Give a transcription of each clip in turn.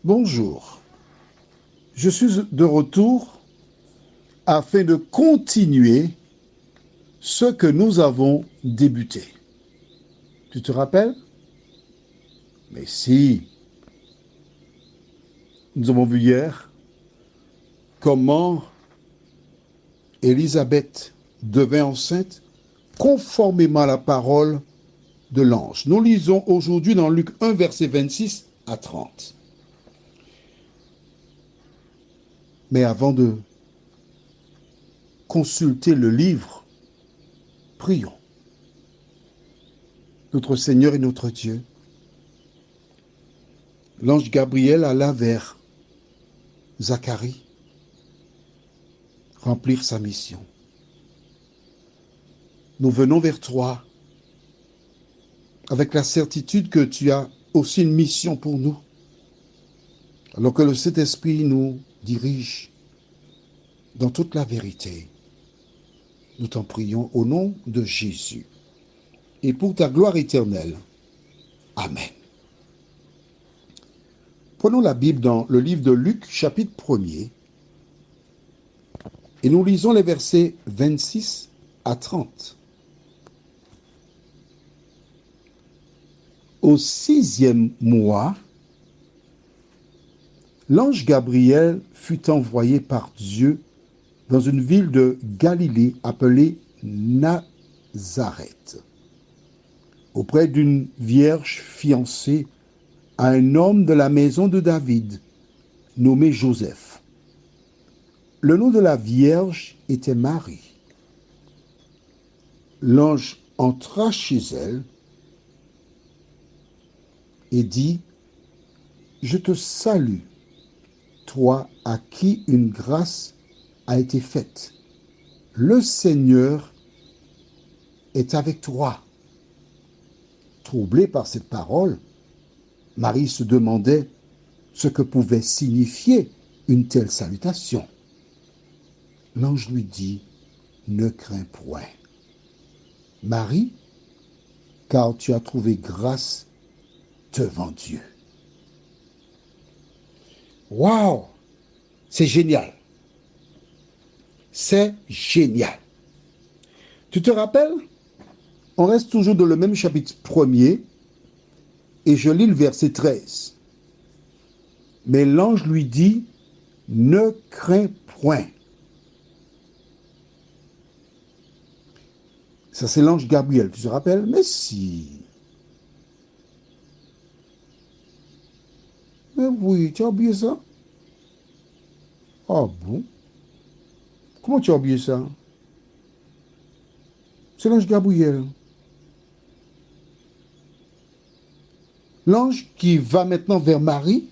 Bonjour, je suis de retour afin de continuer ce que nous avons débuté. Tu te rappelles? Mais si, nous avons vu hier comment Élisabeth devint enceinte conformément à la parole de l'ange. Nous lisons aujourd'hui dans Luc 1, verset 26 à 30. Mais avant de consulter le livre, prions. Notre Seigneur et notre Dieu, l'ange Gabriel alla vers Zacharie remplir sa mission. Nous venons vers toi avec la certitude que tu as aussi une mission pour nous. Alors que le Saint-Esprit nous dirige dans toute la vérité. Nous t'en prions au nom de Jésus et pour ta gloire éternelle. Amen. Prenons la Bible dans le livre de Luc, chapitre 1er, et nous lisons les versets 26 à 30. Au 6e mois, l'ange Gabriel fut envoyé par Dieu dans une ville de Galilée appelée Nazareth, auprès d'une vierge fiancée à un homme de la maison de David, nommé Joseph. Le nom de la vierge était Marie. L'ange entra chez elle et dit, « Je te salue, toi à qui une grâce a été faite. Le Seigneur est avec toi. » Troublée par cette parole, Marie se demandait ce que pouvait signifier une telle salutation. L'ange lui dit, « Ne crains point, Marie, car tu as trouvé grâce devant Dieu. » Waouh! C'est génial. C'est génial. Tu te rappelles? On reste toujours dans le même chapitre 1er et je lis le verset 13. Mais l'ange lui dit, « Ne crains point. » Ça, c'est l'ange Gabriel, tu te rappelles? Mais si. Mais oui, tu as oublié ça? Ah bon? Comment tu as oublié ça? C'est l'ange Gabriel. L'ange qui va maintenant vers Marie,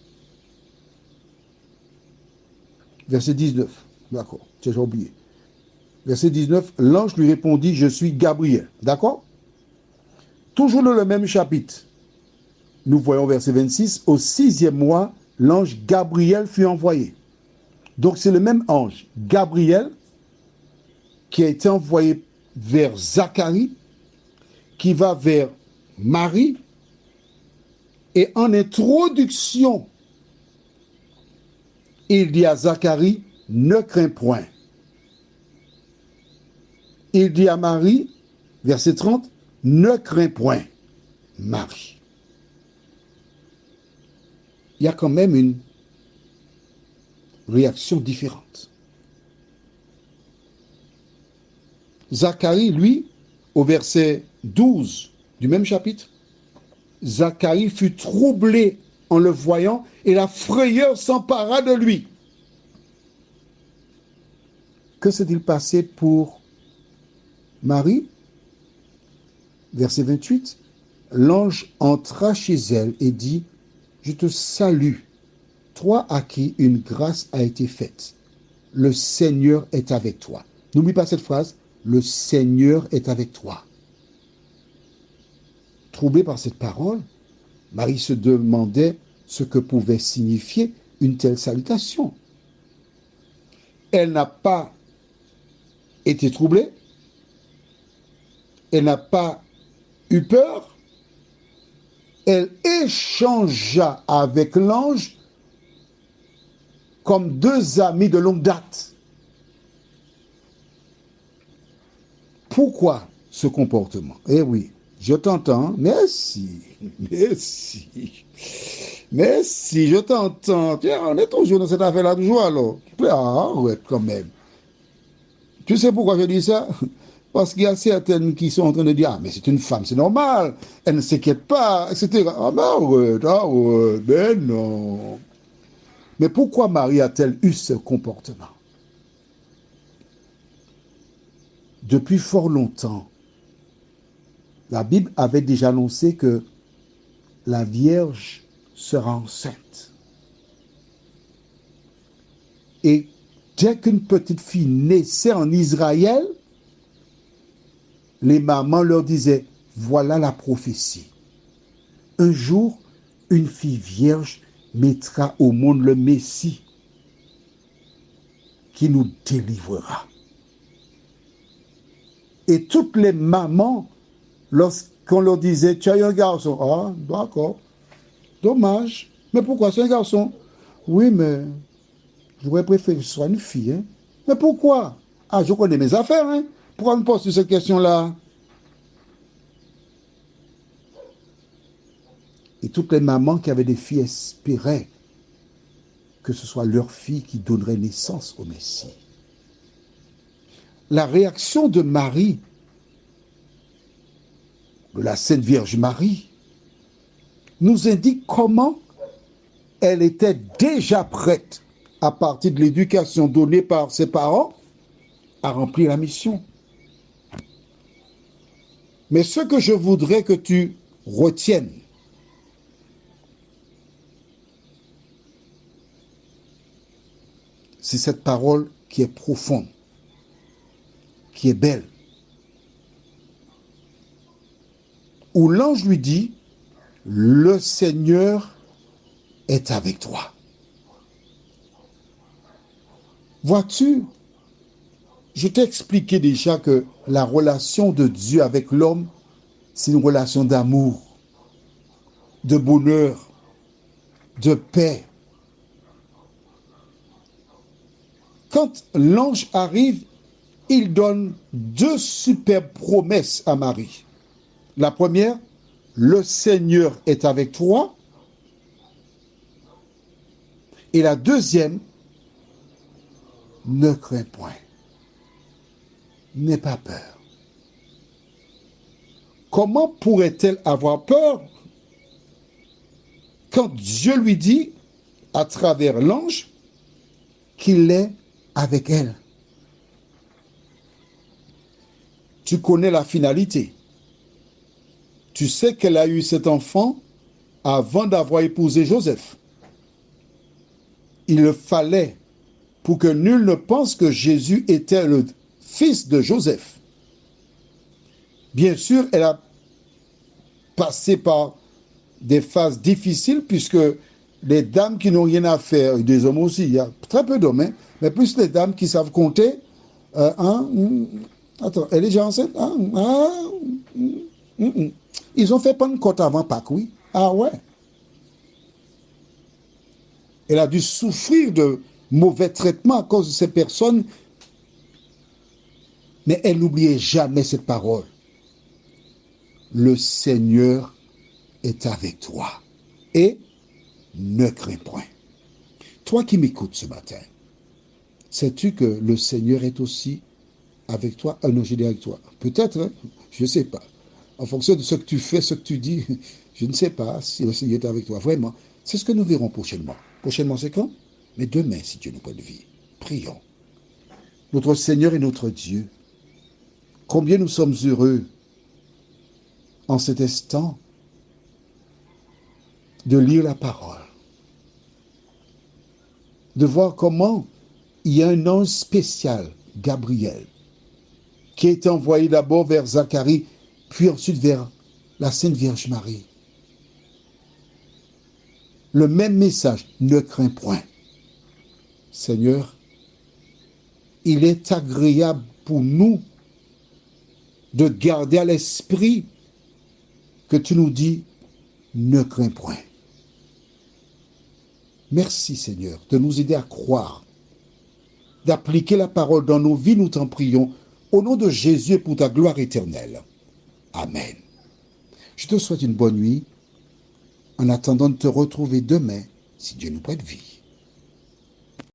verset 19. D'accord, tu as oublié. Verset 19, l'ange lui répondit, « Je suis Gabriel. » D'accord? Toujours dans le même chapitre. Nous voyons verset 26, au 6e mois, l'ange Gabriel fut envoyé. Donc c'est le même ange, Gabriel, qui a été envoyé vers Zacharie, qui va vers Marie, et en introduction, il dit à Zacharie, « Ne crains point. » Il dit à Marie, verset 30, « Ne crains point, Marie. » Il y a quand même une réaction différente. Zacharie, lui, au verset 12 du même chapitre, Zacharie fut troublé en le voyant et la frayeur s'empara de lui. Que s'est-il passé pour Marie? Verset 28, l'ange entra chez elle et dit, « Je te salue, toi à qui une grâce a été faite. Le Seigneur est avec toi. » N'oublie pas cette phrase, « Le Seigneur est avec toi. » Troublée par cette parole, Marie se demandait ce que pouvait signifier une telle salutation. Elle n'a pas été troublée, elle n'a pas eu peur, elle échangea avec l'ange comme deux amis de longue date. Pourquoi ce comportement? Eh oui, je t'entends. Merci. Merci. Merci, je t'entends. Tiens, on est toujours dans cette affaire-là toujours alors. Arrête quand même. Tu sais pourquoi je dis ça? Parce qu'il y a certaines qui sont en train de dire, ah, mais c'est une femme, c'est normal, elle ne s'inquiète pas, etc. Ah, ben arrête, arrête, ben non. Mais pourquoi Marie a-t-elle eu ce comportement? Depuis fort longtemps, la Bible avait déjà annoncé que la Vierge sera enceinte. Et dès qu'une petite fille naissait en Israël, les mamans leur disaient, voilà la prophétie. Un jour, une fille vierge mettra au monde le Messie qui nous délivrera. Et toutes les mamans, lorsqu'on leur disait, tu as eu un garçon, ah, d'accord, dommage, mais pourquoi c'est un garçon? Oui, mais j'aurais préféré que ce soit une fille. Hein? Mais pourquoi? Ah, je connais mes affaires, hein? Pourquoi on me pose cette question-là? Et toutes les mamans qui avaient des filles espéraient que ce soit leur fille qui donnerait naissance au Messie. La réaction de Marie, de la Sainte Vierge Marie, nous indique comment elle était déjà prête, à partir de l'éducation donnée par ses parents, à remplir la mission. Mais ce que je voudrais que tu retiennes, c'est cette parole qui est profonde, qui est belle, où l'ange lui dit, le Seigneur est avec toi. Vois-tu, je t'ai expliqué déjà que la relation de Dieu avec l'homme, c'est une relation d'amour, de bonheur, de paix. Quand l'ange arrive, il donne deux superbes promesses à Marie. La première, le Seigneur est avec toi. Et la deuxième, ne crains point, n'aie pas peur. Comment pourrait-elle avoir peur quand Dieu lui dit, à travers l'ange, qu'il est avec elle? Tu connais la finalité. Tu sais qu'elle a eu cet enfant avant d'avoir épousé Joseph. Il le fallait pour que nul ne pense que Jésus était le fils de Joseph. Bien sûr, elle a passé par des phases difficiles puisque les dames qui n'ont rien à faire, des hommes aussi, il y a très peu d'hommes, hein, mais plus les dames qui savent compter. Attends, elle est déjà enceinte? Ils ont fait Pentecôte avant Pâques, oui. Ah ouais. Elle a dû souffrir de mauvais traitements à cause de ces personnes, mais elle n'oubliait jamais cette parole. Le Seigneur est avec toi et ne crains point. Toi qui m'écoutes ce matin, sais-tu que le Seigneur est aussi avec toi? Ah non, je dis avec toi. Peut-être, hein? Je ne sais pas. En fonction de ce que tu fais, ce que tu dis, je ne sais pas si le Seigneur est avec toi. Vraiment, c'est ce que nous verrons prochainement. Prochainement, c'est quand? Mais demain, si Dieu nous prête de vie. Prions. Notre Seigneur et notre Dieu, combien nous sommes heureux en cet instant de lire la parole, de voir comment il y a un ange spécial, Gabriel, qui est envoyé d'abord vers Zacharie, puis ensuite vers la Sainte Vierge Marie. Le même message, ne crains point. Seigneur, il est agréable pour nous de garder à l'esprit que tu nous dis, ne crains point. Merci Seigneur de nous aider à croire, d'appliquer la parole dans nos vies, nous t'en prions, au nom de Jésus et pour ta gloire éternelle. Amen. Je te souhaite une bonne nuit en attendant de te retrouver demain, si Dieu nous prête vie.